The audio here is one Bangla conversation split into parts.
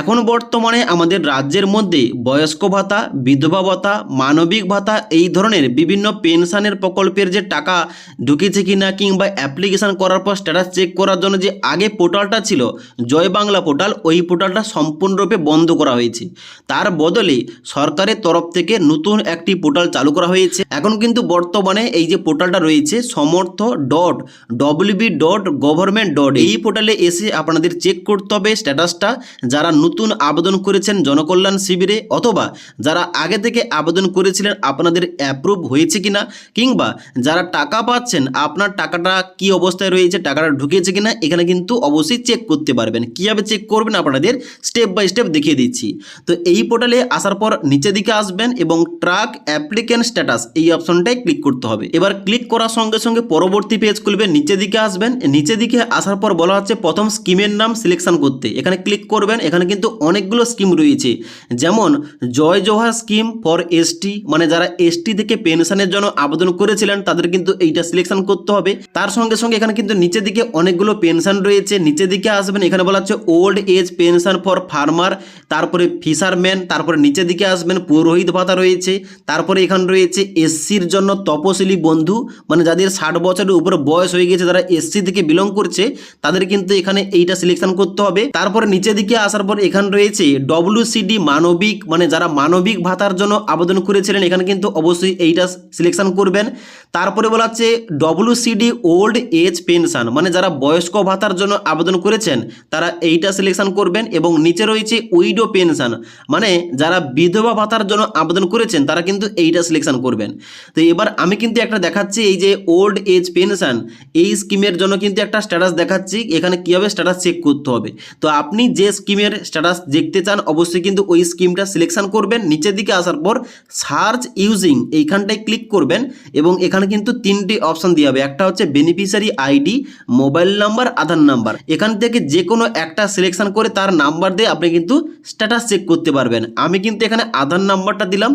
এখন বর্তমানে আমাদের রাজ্যের মধ্যে বয়স্ক ভাতা, বিধবা ভাতা, মানবিক ভাতা এই ধরনের বিভিন্ন পেনশনের প্রকল্পের যে টাকা ঢুকেছে কিনা কিংবা অ্যাপ্লিকেশন করার পর স্ট্যাটাস চেক করার জন্য যে আগে পোর্টালটা ছিল জয় বাংলা পোর্টাল, ওই পোর্টালটা সম্পূর্ণরূপে বন্ধ করা হয়েছে। তার বদলে সরকারের তরফ থেকে নতুন একটি পোর্টাল চালু করা হয়েছে। এখন কিন্তু বর্তমানে এই যে পোর্টালটা রয়েছে samortho.wb.government. এই পোর্টালে এসে আপনাদের চেক করতে হবে স্ট্যাটাসটা, যারা নতুন আবেদন করেছেন জনকল্যাণ শিবিরে অথবা যারা আগে থেকে আবেদন করেছিলেন আপনাদের অ্যাপ্রুভ হয়েছে কিনা, কিংবা যারা টাকা পাচ্ছেন আপনার টাকাটা কি অবস্থায় রয়েছে, টাকাটা ঢুকেছে কিনা, এখানে কিন্তু অবশ্যই চেক করতে পারবেন। কীভাবে চেক করবেন আপনাদের স্টেপ বাই স্টেপ দেখিয়ে দিচ্ছি। তো এই পোর্টালে আসার পর নিচের দিকে আসবেন এবং ট্র্যাক অ্যাপ্লিক্যান্ট স্ট্যাটাস এই অপশনটায় ক্লিক করতে হবে। এবার ক্লিক করার সঙ্গে সঙ্গে পরবর্তী পেজ খুলবে, নিচের দিকে আসবেন। নিচের দিকে আসার পর বলা হচ্ছে প্রথম স্কিমের নাম সিলেকশন করতে, এখানে ক্লিক করবেন। এখানে কিন্তু অনেকগুলো স্কিম রয়েছে, যেমন জয় জওহার স্কিম ফর এসটি, মানে যারা এসটি থেকে পেনশনের জন্য আবেদন করেছিলেন তাদের কিন্তু এইটা সিলেকশন করতে হবে। তার সঙ্গে সঙ্গে এখানে কিন্তু নিচের দিকে অনেকগুলো পেনশন রয়েছে, নিচের দিকে আসবেন। এখানে বলা হচ্ছে old age pension for farmer, তারপরে ফিশারম্যান, তারপরে নিচের দিকে আসবেন পুরোহিত ভাতা রয়েছে, তারপরে এখানে রয়েছে এসসির জন্য তপশিলি বন্ধু, মানে যাদের 60 বছরের উপরে বয়স হয়ে গেছে, যারা এসসি থেকে বিলং করছে তাদের কিন্তু এখানে এইটা সিলেকশন করতে হবে। তারপরে নিচের দিকে আসার পর এখানে রয়েছে ডব্লিউসিডি মানবিক, মানে যারা মানবিক ভাতার জন্য আবেদন করেছিলেন এখানে কিন্তু অবশ্যই এইটা সিলেকশন করবেন। তারপরে বলা হচ্ছে ডব্লিউসিডি ওল্ড এজ পেনশন, মানে যারা বয়স্ক ভাতার জন্য আবেদন করেছেন তারা এইটা সিলেকশন করবেন। এবং নিচে রয়েছে উইডো পেনশন, মানে যারা বিধবা ভাতার জন্য আবেদন করেছেন তারা কিন্তু এইটা সিলেকশন করবেন। তো এবার আমি কিন্তু একটা দেখাচ্ছি, এই যে ওল্ড এজ পেনশন এই স্কিমের জন্য কিন্তু একটা স্ট্যাটাস দেখাচ্ছি, এখানে কীভাবে স্ট্যাটাস চেক করতে হবে। তো আপনি যে স্কিমের স্ট্যাটাস দেখতে চান অবশ্যই কিন্তু ওই স্কিমটা সিলেকশন করবেন। নিচের দিকে আসার পর সার্চ ইউজিং এইখানটায় ক্লিক করবেন এবং এখানে কিন্তু 3টি অপশন দিয়ে হবে। একটা হচ্ছে বেনিফিশিয়ারি আইডি, মোবাইল নাম্বার, আধার নাম্বার। এখান থেকে যে কোনো একটা সিলেকশন করে তার নাম্বার দিয়ে আপনি কিন্তু স্ট্যাটাস চেক করতে পারবেন। আমি কিন্তু এখানে আধার নাম্বারটা দিলাম।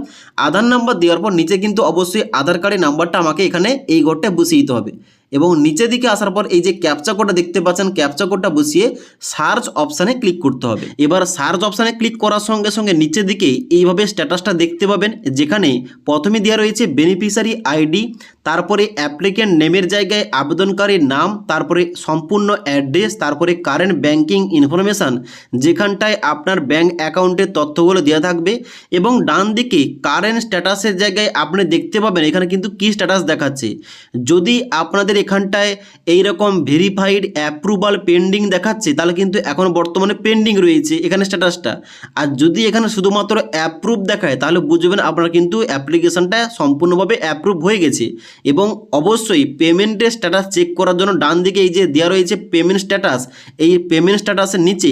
আধার নাম্বার দেওয়ার পর নিচে কিন্তু অবশ্যই আধার কার্ডের নাম্বারটা আমাকে এখানে এই ঘরটায় বসিয়ে দিতে হবে। এবং নিচের দিকে আসার পর এই যে ক্যাপচা কোডটা দেখতে পাচ্ছেন, ক্যাপচা কোডটা বসিয়ে সার্চ অপশানে ক্লিক করতে হবে। এবার সার্চ অপশানে ক্লিক করার সঙ্গে সঙ্গে নিচের দিকে এইভাবে স্ট্যাটাসটা দেখতে পাবেন, যেখানে প্রথমে দেওয়া রয়েছে বেনিফিশিয়ারি আইডি, তারপরে অ্যাপ্লিক্যান্ট নেমের জায়গায় আবেদনকারীর নাম, তারপরে সম্পূর্ণ অ্যাড্রেস, তারপরে কারেন্ট ব্যাংকিং ইনফরমেশান, যেখানটায় আপনার ব্যাংক অ্যাকাউন্টের তথ্যগুলো দেওয়া থাকবে। এবং ডান দিকে কারেন্ট স্ট্যাটাসের জায়গায় আপনি দেখতে পাবেন এখানে কিন্তু কি স্ট্যাটাস দেখাচ্ছে। যদি আপনাদের এখানটায় এইরকম ভেরিফাইড অ্যাপ্রুভাল পেন্ডিং দেখাচ্ছে তাহলে কিন্তু এখন বর্তমানে পেন্ডিং রয়েছে এখানে স্ট্যাটাসটা। আর যদি এখানে শুধুমাত্র অ্যাপ্রুভ দেখায় তাহলে বুঝবেন আপনার কিন্তু অ্যাপ্লিকেশনটা সম্পূর্ণভাবে অ্যাপ্রুভ হয়ে গেছে। এবং অবশ্যই পেমেন্টের স্ট্যাটাস চেক করার জন্য ডান দিকে এই যে দেওয়া রয়েছে পেমেন্ট স্ট্যাটাস, এই পেমেন্ট স্ট্যাটাসের নিচে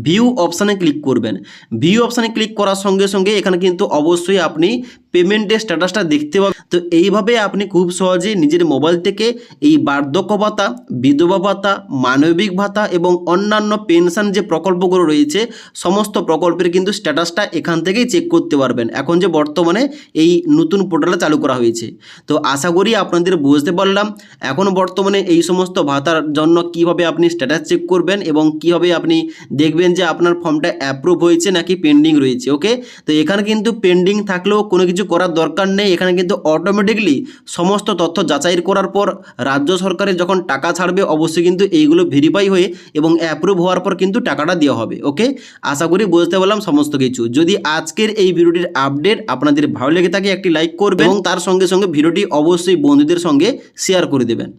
ভিউ অপশানে ক্লিক করবেন। ভিউ অপশানে ক্লিক করার সঙ্গে সঙ্গে এখানে কিন্তু অবশ্যই আপনি পেমেন্টের স্ট্যাটাসটা দেখতে পাবেন। তো এইভাবে আপনি খুব সহজেই নিজের মোবাইল থেকে এই বার্ধক্য ভাতা, বিধবা ভাতা, মানবিক ভাতা এবং অন্যান্য পেনশন যে প্রকল্পগুলো রয়েছে সমস্ত প্রকল্পের কিন্তু স্ট্যাটাসটা এখান থেকেই চেক করতে পারবেন, এখন যে বর্তমানে এই নতুন পোর্টালে চালু করা হয়েছে। তো আশা করি আপনাদের বুঝতে পারলাম এখন বর্তমানে এই সমস্ত ভাতার জন্য কিভাবে আপনি স্ট্যাটাস চেক করবেন এবং কিভাবে আপনি দেখবেন যে আপনার ফর্মটা অ্যাপ্রুভ হয়েছে নাকি পেন্ডিং রয়েছে। ওকে, তো এখানে কিন্তু পেন্ডিং থাকলেও কোনো কিছু করার দরকার নেই, এখানে কিন্তু অটোমেটিকলি সমস্ত তথ্য যাচাই করার পর রাজ্য সরকারের যখন টাকা ছাড়বে অবশ্যই কিন্তু এইগুলো ভেরিফাই হয়ে এবং অ্যাপ্রুভ হওয়ার পর কিন্তু টাকাটা দেওয়া হবে। ওকে, আশা করি বুঝতে পারলাম সমস্ত কিছু। যদি আজকের এই ভিডিওটির আপডেট আপনাদের ভালো লেগে থাকে একটি লাইক করবেন এবং তার সঙ্গে সঙ্গে ভিডিওটি অবশ্যই বন্ধুদের সঙ্গে শেয়ার করে দেবেন।